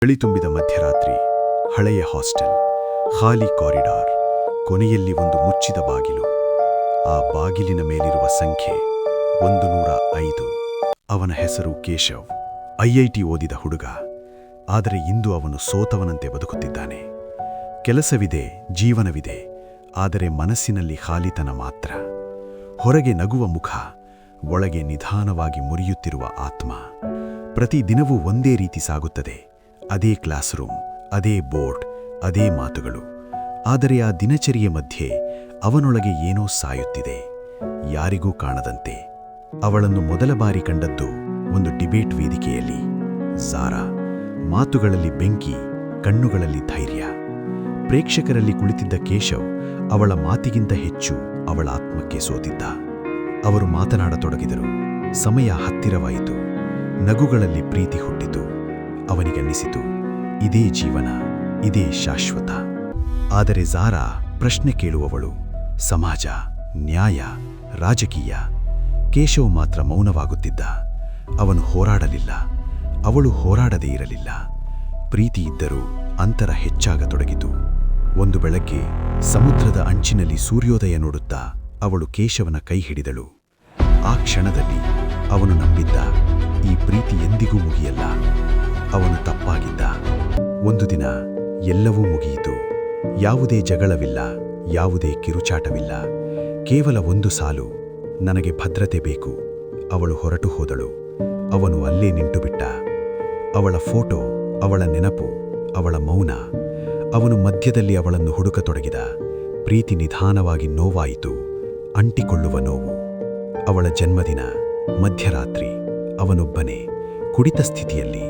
ಚಳಿ ತುಂಬಿದ ಮಧ್ಯರಾತ್ರಿ, ಹಳೆಯ ಹಾಸ್ಟೆಲ್, ಖಾಲಿ ಕಾರಿಡಾರ್, ಕೊನೆಯಲ್ಲಿ ಒಂದು ಮುಚ್ಚಿದ ಬಾಗಿಲು. ಆ ಬಾಗಿಲಿನ ಮೇಲಿರುವ ಸಂಖ್ಯೆ 105. ಅವನ ಹೆಸರು ಕೇಶವ್. ಐಐಟಿ ಓದಿದ ಹುಡುಗ. ಆದರೆ ಇಂದು ಅವನು ಸೋತವನಂತೆ ಬದುಕುತ್ತಿದ್ದಾನೆ. ಕೆಲಸವಿದೆ, ಜೀವನವಿದೆ, ಆದರೆ ಮನಸ್ಸಿನಲ್ಲಿ ಖಾಲಿತನ ಮಾತ್ರ. ಹೊರಗೆ ನಗುವ ಮುಖ, ಒಳಗೆ ನಿಧಾನವಾಗಿ ಮುರಿಯುತ್ತಿರುವ ಆತ್ಮ. ಪ್ರತಿ ದಿನವೂ ಒಂದೇ ರೀತಿ ಸಾಗುತ್ತದೆ. ಅದೇ ಕ್ಲಾಸ್ ರೂಮ್, ಅದೇ ಬೋರ್ಡ್, ಅದೇ ಮಾತುಗಳು. ಆದರೆ ಆ ದಿನಚರಿಯ ಮಧ್ಯೆ ಅವನೊಳಗೆ ಏನೋ ಸಾಯುತ್ತಿದೆ, ಯಾರಿಗೂ ಕಾಣದಂತೆ. ಅವಳನ್ನು ಮೊದಲ ಬಾರಿ ಕಂಡದ್ದು ಒಂದು ಡಿಬೇಟ್ ವೇದಿಕೆಯಲ್ಲಿ. ಝಾರಾ. ಮಾತುಗಳಲ್ಲಿ ಬೆಂಕಿ, ಕಣ್ಣುಗಳಲ್ಲಿ ಧೈರ್ಯ. ಪ್ರೇಕ್ಷಕರಲ್ಲಿ ಕುಳಿತಿದ್ದ ಕೇಶವ್ ಅವಳ ಮಾತಿಗಿಂತ ಹೆಚ್ಚು ಅವಳ ಆತ್ಮಕ್ಕೆ ಸೋತಿದ್ದ. ಅವರು ಮಾತನಾಡತೊಡಗಿದರು. ಸಮಯ ಹತ್ತಿರವಾಯಿತು. ನಗುಗಳಲ್ಲಿ ಪ್ರೀತಿ ಹುಟ್ಟಿತು. ಅವನಿಗನ್ನಿಸಿತು, ಇದೇ ಜೀವನ, ಇದೇ ಶಾಶ್ವತ. ಆದರೆ ಝಾರಾ ಪ್ರಶ್ನೆ ಕೇಳುವವಳು. ಸಮಾಜ, ನ್ಯಾಯ, ರಾಜಕೀಯ. ಕೇಶವ್ ಮಾತ್ರ ಮೌನವಾಗುತ್ತಿದ್ದ. ಅವನು ಹೋರಾಡಲಿಲ್ಲ, ಅವಳು ಹೋರಾಡದೇ ಇರಲಿಲ್ಲ. ಪ್ರೀತಿ ಇದ್ದರೂ ಅಂತರ ಹೆಚ್ಚಾಗತೊಡಗಿತು. ಒಂದು ಬೆಳಗ್ಗೆ ಸಮುದ್ರದ ಅಂಚಿನಲ್ಲಿ ಸೂರ್ಯೋದಯ ನೋಡುತ್ತಾ ಅವಳು ಕೇಶವನ ಕೈ ಹಿಡಿದಳು. ಆ ಕ್ಷಣದಲ್ಲಿ ಅವನು ನಂಬಿದ್ದ, ಈ ಪ್ರೀತಿ ಎಂದಿಗೂ ಮುಗಿಯಲ್ಲ. ಅವನು ತಪ್ಪಾಗಿದ್ದ. ಒಂದು ದಿನ ಎಲ್ಲವೂ ಮುಗಿಯಿತು. ಯಾವುದೇ ಜಗಳವಿಲ್ಲ, ಯಾವುದೇ ಕಿರುಚಾಟವಿಲ್ಲ. ಕೇವಲ ಒಂದು ಸಾಲು, ನನಗೆ ಭದ್ರತೆ ಬೇಕು. ಅವಳು ಹೊರಟು ಹೋದಳು. ಅವನು ಅಲ್ಲೇ ನಿಂತುಬಿಟ್ಟ. ಅವಳ ಫೋಟೋ, ಅವಳ ನೆನಪು, ಅವಳ ಮೌನ. ಅವನು ಮಧ್ಯದಲ್ಲಿ ಅವಳನ್ನು ಹುಡುಕತೊಡಗಿದ. ಪ್ರೀತಿ ನಿಧಾನವಾಗಿ ನೋವಾಯಿತು, ಅಂಟಿಕೊಳ್ಳುವ ನೋವು. ಅವಳ ಜನ್ಮದಿನ, ಮಧ್ಯರಾತ್ರಿ, ಅವನೊಬ್ಬನೇ, ಕುಡಿತ ಸ್ಥಿತಿಯಲ್ಲಿ,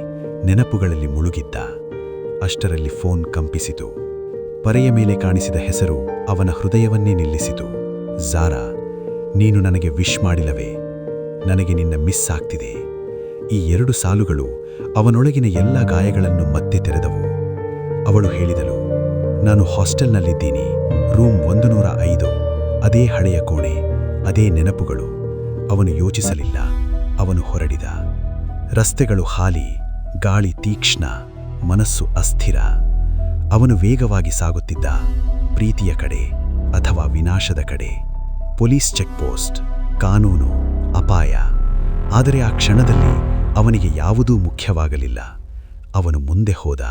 ನೆನಪುಗಳಲ್ಲಿ ಮುಳುಗಿದ್ದ. ಅಷ್ಟರಲ್ಲಿ ಫೋನ್ ಕಂಪಿಸಿತು. ಪರೆಯ ಮೇಲೆ ಕಾಣಿಸಿದ ಹೆಸರು ಅವನ ಹೃದಯವನ್ನೇ ನಿಲ್ಲಿಸಿತು. ಝಾರಾ, ನೀನು ನನಗೆ ವಿಶ್ ಮಾಡಿಲ್ಲವೇ? ನನಗೆ ನಿನ್ನ ಮಿಸ್ ಆಗ್ತಿದೆ. ಈ 2 ಸಾಲುಗಳು ಅವನೊಳಗಿನ ಎಲ್ಲ ಗಾಯಗಳನ್ನು ಮತ್ತೆ ತೆರೆದವು. ಅವಳು ಹೇಳಿದಳು, ನಾನು ಹಾಸ್ಟೆಲ್ನಲ್ಲಿದ್ದೀನಿ, ರೂಮ್ 105, ಅದೇ ಹಳೆಯ ಕೋಣೆ, ಅದೇ ನೆನಪುಗಳು. ಅವನು ಯೋಚಿಸಲಿಲ್ಲ. ಅವನು ಹೊರಡಿದ. ರಸ್ತೆಗಳು ಖಾಲಿ, ಗಾಳಿ ತೀಕ್ಷ್ಣ, ಮನಸ್ಸು ಅಸ್ಥಿರ. ಅವನು ವೇಗವಾಗಿ ಸಾಗುತ್ತಿದ್ದ. ಪ್ರೀತಿಯ ಕಡೆ ಅಥವಾ ವಿನಾಶದ ಕಡೆ. ಪೊಲೀಸ್ ಚೆಕ್ಪೋಸ್ಟ್, ಕಾನೂನು, ಅಪಾಯ. ಆದರೆ ಆ ಕ್ಷಣದಲ್ಲಿ ಅವನಿಗೆ ಯಾವುದೂ ಮುಖ್ಯವಾಗಲಿಲ್ಲ. ಅವನು ಮುಂದೆ ಹೋದ.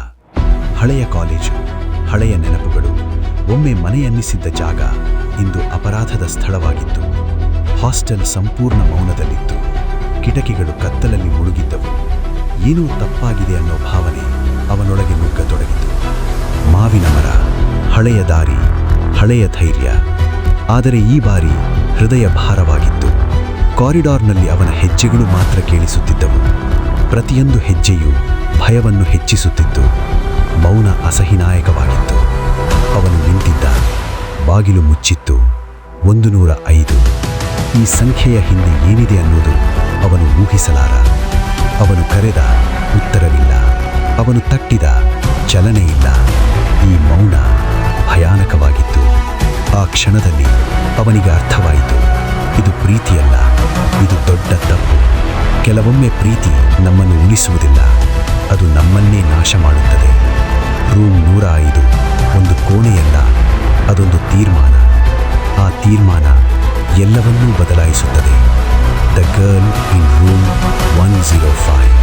ಹಳೆಯ ಕಾಲೇಜು, ಹಳೆಯ ನೆನಪುಗಳು. ಒಮ್ಮೆ ಮನೆಯನ್ನಿಸಿದ್ದ ಜಾಗ ಇಂದು ಅಪರಾಧದ ಸ್ಥಳವಾಗಿತ್ತು. ಹಾಸ್ಟೆಲ್ ಸಂಪೂರ್ಣ ಮೌನದಲ್ಲಿತ್ತು. ಕಿಟಕಿಗಳು ಕತ್ತಲಲ್ಲಿ ಮುಳುಗಿದ್ದವು. ಏನೋ ತಪ್ಪಾಗಿದೆ ಅನ್ನೋ ಭಾವನೆ ಅವನೊಳಗೆ ನುಗ್ಗತೊಡಗಿತು. ಮಾವಿನ ಮರ, ಹಳೆಯ ದಾರಿ, ಹಳೆಯ ಧೈರ್ಯ. ಆದರೆ ಈ ಬಾರಿ ಹೃದಯ ಭಾರವಾಗಿತ್ತು. ಕಾರಿಡಾರ್ನಲ್ಲಿ ಅವನ ಹೆಜ್ಜೆಗಳು ಮಾತ್ರ ಕೇಳಿಸುತ್ತಿದ್ದವು. ಪ್ರತಿಯೊಂದು ಹೆಜ್ಜೆಯೂ ಭಯವನ್ನು ಹೆಚ್ಚಿಸುತ್ತಿತ್ತು. ಮೌನ ಅಸಹಿನಾಯಕವಾಗಿತ್ತು. ಅವನು ನಿಂತಿದ್ದ. ಬಾಗಿಲು ಮುಚ್ಚಿತ್ತು. 105. ಈ ಸಂಖ್ಯೆಯ ಹಿಂದೆ ಏನಿದೆ ಅನ್ನೋದು ಅವನು ಊಹಿಸಲಾರ. ಅವನು ಕರೆದ, ಉತ್ತರವಿಲ್ಲ. ಅವನು ತಟ್ಟಿದ, ಚಲನೆ ಇಲ್ಲ. ಈ ಮೌನ ಭಯಾನಕವಾಗಿತ್ತು. ಆ ಕ್ಷಣದಲ್ಲಿ ಅವನಿಗೆ ಅರ್ಥವಾಯಿತು, ಇದು ಪ್ರೀತಿಯಲ್ಲ, ಇದು ದೊಡ್ಡ ತಪ್ಪು. ಕೆಲವೊಮ್ಮೆ ಪ್ರೀತಿ ನಮ್ಮನ್ನು ಉಳಿಸುವುದಿಲ್ಲ, ಅದು ನಮ್ಮನ್ನೇ ನಾಶ ಮಾಡುತ್ತದೆ. ರೂಮ್ 105 ಒಂದು ಕೋಣೆಯಲ್ಲ, ಅದೊಂದು ತೀರ್ಮಾನ. ಆ ತೀರ್ಮಾನ ಎಲ್ಲವನ್ನೂ ಬದಲಾಯಿಸುತ್ತದೆ. The girl in room 105.